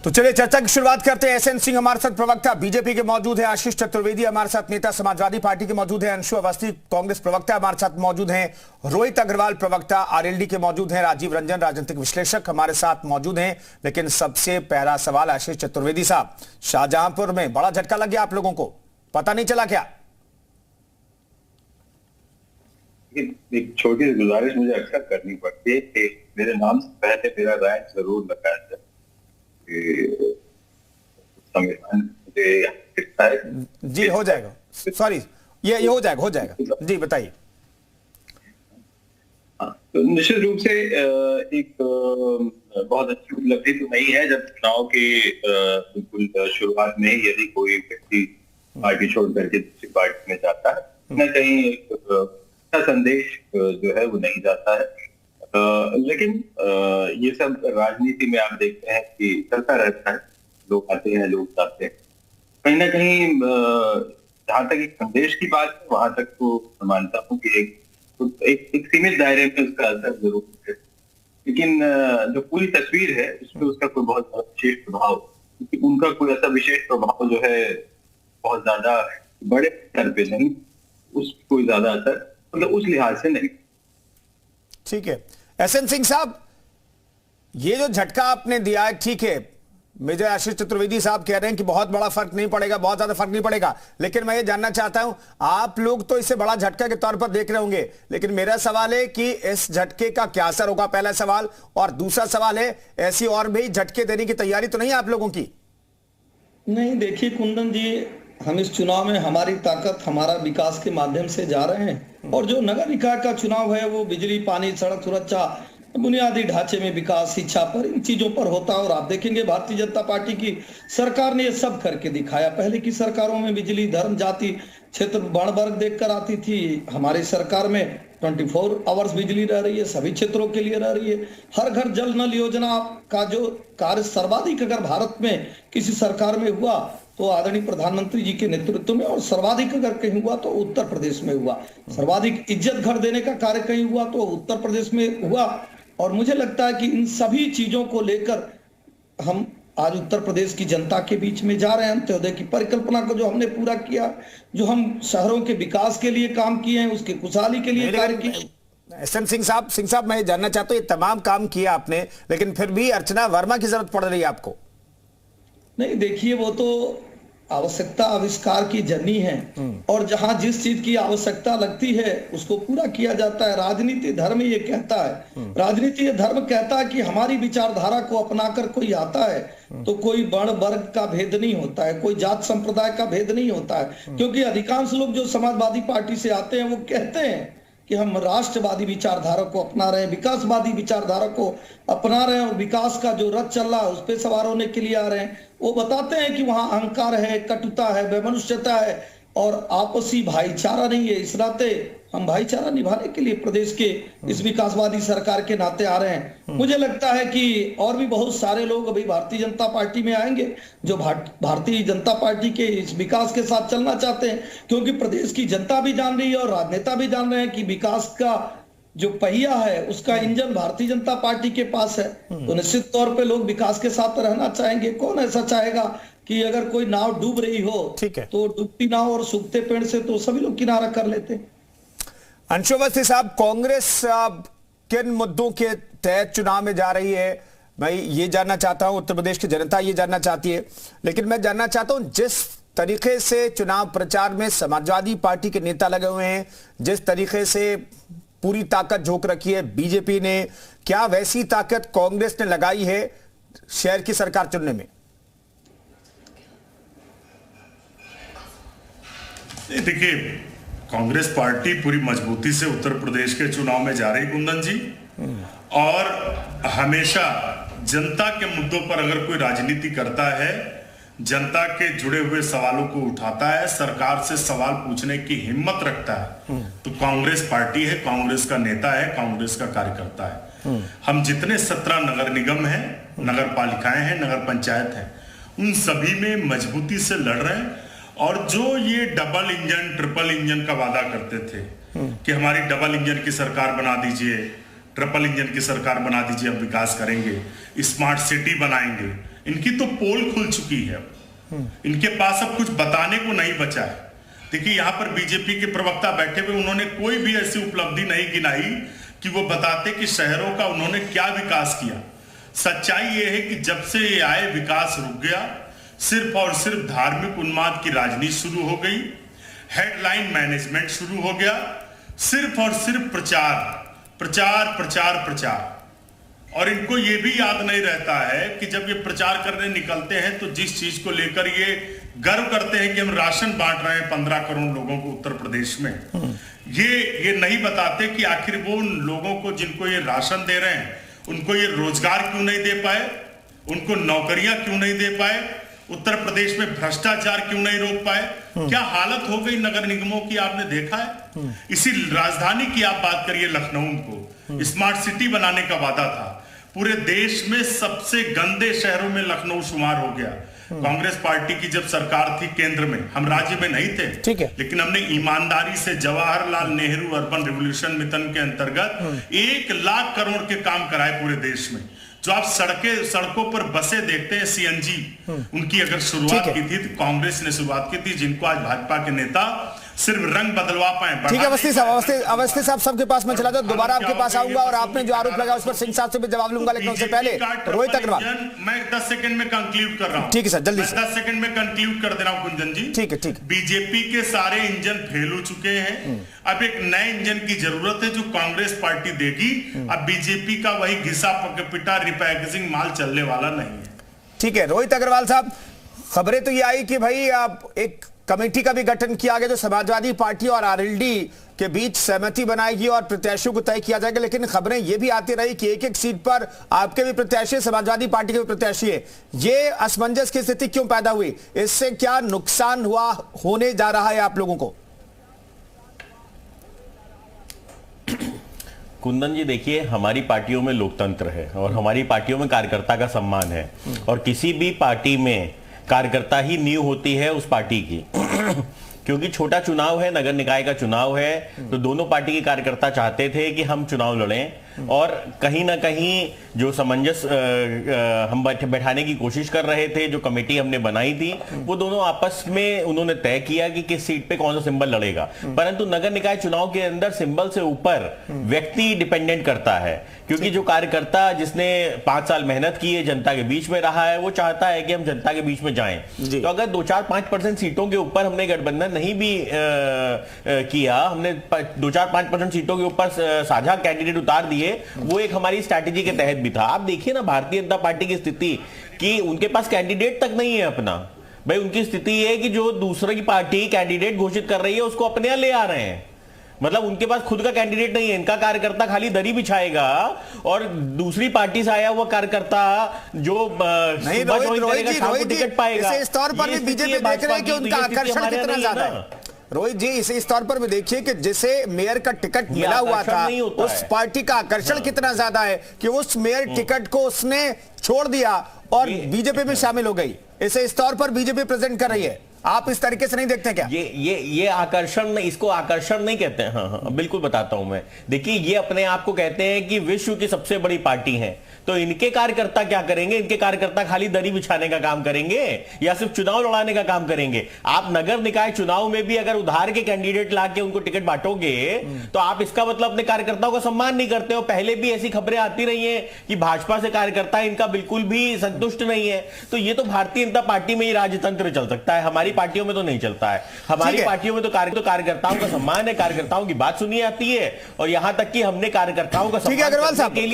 तो चलिए चर्चा की शुरुआत करते हैं। एसएन सिंह हमारे साथ प्रवक्ता बीजेपी के मौजूद है, आशीष चतुर्वेदी हमारे साथ नेता समाजवादी पार्टी के मौजूद है, अंशु अवस्थी कांग्रेस प्रवक्ता हमारे साथ मौजूद हैं, रोहित अग्रवाल प्रवक्ता आरएलडी के मौजूद हैं, राजीव रंजन राजनीतिक विश्लेषक हमारे साथ मौजूद हैं। लेकिन सबसे पहला सवाल आशीष चतुर्वेदी साहब, शाहजहांपुर में बड़ा झटका लग गया आप लोगों को, पता नहीं चला क्या? एक छोटी सी गुजारिश मुझे अक्सर करनी पड़ती है कि मेरे नाम से पहले मेरा राय जरूर लगाया जाए। संविधान जी हो जाएगा, सॉरी ये हो जाएगा जी बताइए। तो निश्चित रूप से एक बहुत अच्छी उपलब्धि तो नहीं है जब चुनाव के बिल्कुल शुरुआत में ही यदि कोई व्यक्ति पार्टी छोड़ करके दूसरी पार्टी में जाता है, न कहीं एक अच्छा संदेश जो है वो नहीं जाता है। लेकिन ये सब राजनीति में आप देखते हैं कि चलता रहता है, लोग आते हैं लोग जाते हैं। कहीं ना कहीं जहां तक एक संदेश की बात है वहां तक तो मैं मानता हूँ कि एक सीमित दायरे में उसका असर जरूर है, लेकिन जो पूरी तस्वीर है उसमें उसका कोई बहुत विशेष प्रभाव, क्योंकि उनका कोई ऐसा विशेष प्रभाव जो है बहुत ज्यादा बड़े स्तर पे नहीं, उस कोई ज्यादा असर मतलब उस लिहाज से नहीं। ठीक है एसएन सिंह साहब, ये जो झटका आपने दिया है ठीक है, मेजर आशीष चतुर्वेदी साहब कह रहे हैं कि बहुत बड़ा फर्क नहीं पड़ेगा, बहुत ज्यादा फर्क नहीं पड़ेगा, लेकिन मैं ये जानना चाहता हूं आप लोग तो इसे बड़ा झटका के तौर पर देख रहे होंगे, लेकिन मेरा सवाल है कि इस झटके का क्या असर होगा, पहला सवाल। और दूसरा सवाल है ऐसी और भी झटके देने की तैयारी तो नहीं है आप लोगों की? नहीं देखिए कुंदन जी, हम इस चुनाव में हमारी ताकत हमारा विकास के माध्यम से जा रहे हैं, और जो नगर निकाय का चुनाव है वो बिजली पानी सड़क सुरक्षा बुनियादी ढांचे में विकास शिक्षा पर इन चीजों पर होता है। और आप देखेंगे भारतीय जनता पार्टी की सरकार ने ये सब करके दिखाया। पहले की सरकारों में बिजली धर्म जाति क्षेत्र वर्ण वर्ग देखकर आती थी, हमारी सरकार में 24 आवर्स बिजली रह रही है, सभी क्षेत्रों के लिए रह रही है। हर घर जल नल योजना का जो कार्य सर्वाधिक अगर भारत में किसी सरकार में हुआ तो आदरणीय प्रधानमंत्री जी के नेतृत्व में, और सर्वाधिक अगर कहीं हुआ तो उत्तर प्रदेश में हुआ। सर्वाधिक इज्जत घर देने का कार्य कहीं हुआ तो उत्तर प्रदेश में हुआ। और मुझे लगता है कि इन सभी चीजों को लेकर हम आज उत्तर प्रदेश की जनता के बीच में जा रहे हैं। अंत्योदय की परिकल्पना को जो हमने पूरा किया, जो हम शहरों के विकास के लिए काम किए हैं, उसके खुशहाली के लिए कार्य किए। एसएन सिंह साहब मैं जानना चाहता हूं, ये तमाम काम किया आपने, लेकिन फिर भी अर्चना वर्मा की जरूरत पड़ रही है आपको? नहीं देखिए, वो तो आवश्यकता आविष्कार की जर्नी है, और जहां जिस चीज की आवश्यकता लगती है उसको पूरा किया जाता है। राजनीति धर्म ये कहता है, राजनीति ये धर्म कहता है कि हमारी विचारधारा को अपनाकर कोई आता है तो कोई वर्ण वर्ग का भेद नहीं होता है, कोई जात संप्रदाय का भेद नहीं होता है। क्योंकि अधिकांश लोग जो समाजवादी पार्टी से आते हैं वो कहते हैं कि हम राष्ट्रवादी विचारधारा को अपना रहे हैं, विकासवादी विचारधारा को अपना रहे हैं, और विकास का जो रथ चल रहा है उस पर सवार होने के लिए आ रहे हैं। वो बताते हैं कि वहां अहंकार है, कटुता है, वैमनुष्यता है और आपसी भाईचारा नहीं है। इस नाते हम भाईचारा निभाने के लिए प्रदेश के इस विकासवादी सरकार के नाते आ रहे हैं। मुझे लगता है कि और भी बहुत सारे लोग अभी भारतीय जनता पार्टी में आएंगे जो भारतीय जनता पार्टी के इस विकास के साथ चलना चाहते हैं, क्योंकि प्रदेश की जनता भी जान रही है और राजनेता भी जान रहे हैं कि विकास का जो पहिया है उसका इंजन भारतीय जनता पार्टी के पास है। तो निश्चित तौर पे लोग विकास के साथ रहना चाहेंगे। कौन ऐसा चाहेगा कि अगर कोई नाव डूब रही हो तो डूबती नाव और सूखते पेड़ से तो सभी लोग किनारा कर लेते हैं। अंशु अवस्थी साहब, कांग्रेस किन मुद्दों के तहत चुनाव में जा रही है? मैं ये जानना चाहता हूं, उत्तर प्रदेश की जनता ये जानना चाहती है, लेकिन मैं जानना चाहता हूं जिस तरीके से चुनाव प्रचार में समाजवादी पार्टी के नेता लगे हुए हैं, जिस तरीके से पूरी ताकत झोंक रखी है बीजेपी ने, क्या वैसी ताकत कांग्रेस ने लगाई है शहर की सरकार चुनने में? देखिए, कांग्रेस पार्टी पूरी मजबूती से उत्तर प्रदेश के चुनाव में जा रही कुंदन जी, और हमेशा जनता के मुद्दों पर अगर कोई राजनीति करता है, जनता के जुड़े हुए सवालों को उठाता है, सरकार से सवाल पूछने की हिम्मत रखता है, तो कांग्रेस पार्टी है, कांग्रेस का नेता है, कांग्रेस का कार्यकर्ता है। हम जितने 17 नगर निगम हैं, नगर पालिकाएं हैं, नगर पंचायत हैं, उन सभी में मजबूती से लड़ रहे हैं। और जो ये डबल इंजन ट्रिपल इंजन का वादा करते थे कि हमारी डबल इंजन की सरकार बना दीजिए, ट्रिपल इंजन की सरकार बना दीजिए, अब विकास करेंगे, स्मार्ट सिटी बनाएंगे, इनकी तो पोल खुल चुकी है, इनके पास अब कुछ बताने को नहीं बचा है। देखिए यहाँ पर बीजेपी के प्रवक्ता बैठे हुए, उन्होंने कोई भी ऐसी उपलब्धि नहीं गिनाई कि वो बताते कि शहरों का उन्होंने क्या विकास किया। सच्चाई ये है कि जब से ये आए विकास रुक गया, सिर्फ और सिर्फ धार्मिक उन्माद की राजनीति शुरू हो गई, हेडलाइन मैनेजमेंट शुरू हो गया, सिर्फ और सिर्फ प्रचार प्रचार प्रचार प्रचार। और इनको ये भी याद नहीं रहता है कि जब ये प्रचार करने निकलते हैं तो जिस चीज को लेकर ये गर्व करते हैं कि हम राशन बांट रहे हैं 15 करोड़ लोगों को उत्तर प्रदेश में, ये नहीं बताते कि आखिर वो उन लोगों को जिनको ये राशन दे रहे हैं उनको ये रोजगार क्यों नहीं दे पाए, उनको नौकरियां क्यों नहीं दे पाए, उत्तर प्रदेश में भ्रष्टाचार क्यों नहीं रोक पाए। क्या हालत हो गई नगर निगमों की आपने देखा है। इसी राजधानी की आप बात करिए, लखनऊ को स्मार्ट सिटी बनाने का वादा था, पूरे देश में सबसे गंदे शहरों में लखनऊ शुमार हो गया। कांग्रेस पार्टी की जब सरकार थी केंद्र में, हम राज्य में नहीं थे, ठीक है, लेकिन हमने ईमानदारी से Jawaharlal Nehru urban revolution mission के अंतर्गत 1 लाख करोड़ के काम कराए पूरे देश में। जो आप सड़कों पर बसें देखते हैं सीएनजी, उनकी अगर शुरुआत की थी तो कांग्रेस ने शुरुआत की थी, जिनको आज भाजपा के नेता सिर्फ रंग बदलवा पाए। ठीक है अवस्थी साहब सबके पास मैं चला जाऊं, दोबारा आपके पास आऊंगा और आपने जो आरोप लगाया उस पर सिंह साहब से भी जवाब लूंगा, लेकिन उससे पहले रोहित अग्रवाल। मैं 10 सेकंड में कंक्लूड कर रहा हूं। ठीक है सर, जल्दी से 10 सेकंड में कंक्लूड कर दे रहा हूं कुंदन जी। ठीक है। बीजेपी के सारे इंजन फेल हो चुके हैं, अब एक नए इंजन की जरूरत है जो कांग्रेस पार्टी देगी। अब बीजेपी का वही घिसा पिटा रिपैकेजिंग माल चलने वाला नहीं है। ठीक है रोहित अग्रवाल साहब, खबरें तो ये आई कि भाई आप एक कमेटी का भी गठन किया गया जो समाजवादी पार्टी और आरएलडी के बीच सहमति बनाएगी और प्रत्याशियों को तय किया जाएगा, लेकिन खबरें ये भी आती रही कि एक सीट पर आपके भी प्रत्याशी, समाजवादी पार्टी के भी प्रत्याशी है। ये असमंजस की स्थिति क्यों पैदा हुई, इससे क्या नुकसान होने जा रहा है आप लोगों को? कुंदन जी देखिए, हमारी पार्टियों में लोकतंत्र है और हमारी पार्टियों में कार्यकर्ता का सम्मान है, और किसी भी पार्टी में कार्यकर्ता ही नींव होती है उस पार्टी की। क्योंकि छोटा चुनाव है, नगर निकाय का चुनाव है, तो दोनों पार्टी के कार्यकर्ता चाहते थे कि हम चुनाव लड़ें, और कहीं ना कहीं जो समंजस हम बैठाने की कोशिश कर रहे थे, जो कमेटी हमने बनाई थी, वो दोनों आपस में उन्होंने तय किया कि किस सीट पे कौन सा सिंबल लड़ेगा। परंतु नगर निकाय चुनाव के अंदर सिंबल से ऊपर व्यक्ति डिपेंडेंट करता है, क्योंकि जो कार्यकर्ता जिसने 5 साल मेहनत की है, जनता के बीच में रहा है, वो चाहता है कि हम जनता के बीच में जाएं। तो अगर 2-4-5% सीटों के ऊपर हमने गठबंधन नहीं भी किया, हमने 2-4-5% सीटों के ऊपर साझा कैंडिडेट उतार दिए, वो एक हमारी स्ट्रैटेजी के तहत भी था। आप देखिए ना भारतीय जनता पार्टी की स्थिति कि उनके पास कैंडिडेट तक नहीं है अपना। भाई उनकी स्थिति है कि जो दूसरी पार्टी कैंडिडेट घोषित कर रही है उसको अपने यहां ले आ रहे हैं, मतलब उनके पास खुद का कैंडिडेट नहीं है। इनका कार्यकर्ता खाली दरी बिछाएगा और दूसरी पार्टी से आया हुआ कार्यकर्ता जो नहीं, रोहित जी टिकट पाएगा। इस तौर पर भी बीजेपी देख रहे हैं कि उनका आकर्षण कितना ज्यादा है। रोहित जी इस तौर पर भी देखिए कि जिसे मेयर का टिकट मिला हुआ था, उस पार्टी का आकर्षण कितना ज्यादा है कि उस मेयर टिकट को उसने छोड़ दिया और बीजेपी में शामिल हो गई। इसे इस तौर पर बीजेपी प्रेजेंट कर रही है, आप इस तरीके से नहीं देखते क्या? ये आकर्षण, इसको आकर्षण नहीं कहते हैं। हाँ, बिल्कुल बताता हूं मैं। देखिए ये अपने आप को कहते हैं कि विश्व की सबसे बड़ी पार्टी है, तो इनके कार्यकर्ता क्या करेंगे? इनके कार्यकर्ता खाली दरी बिछाने का काम करेंगे या सिर्फ चुनाव लड़ाने का काम करेंगे? आप नगर निकाय चुनाव में भी अगर उधार के कैंडिडेट लाके उनको टिकट बांटोगे तो आप इसका मतलब अपने कार्यकर्ताओं का सम्मान नहीं करते हो। पहले भी ऐसी खबरें आती रही हैं कि भाजपा से कार्यकर्ता इनका बिल्कुल भी संतुष्ट नहीं है। तो ये तो भारतीय जनता पार्टी में ही राजतंत्र चल सकता है, हमारी पार्टियों में तो नहीं चलता है। हमारी पार्टियों में तो कार्यकर्ताओं का सम्मान है, कार्यकर्ताओं की बात सुनी जाती है, और यहां तक कि हमने कार्यकर्ताओं का सम्मान करने के लिए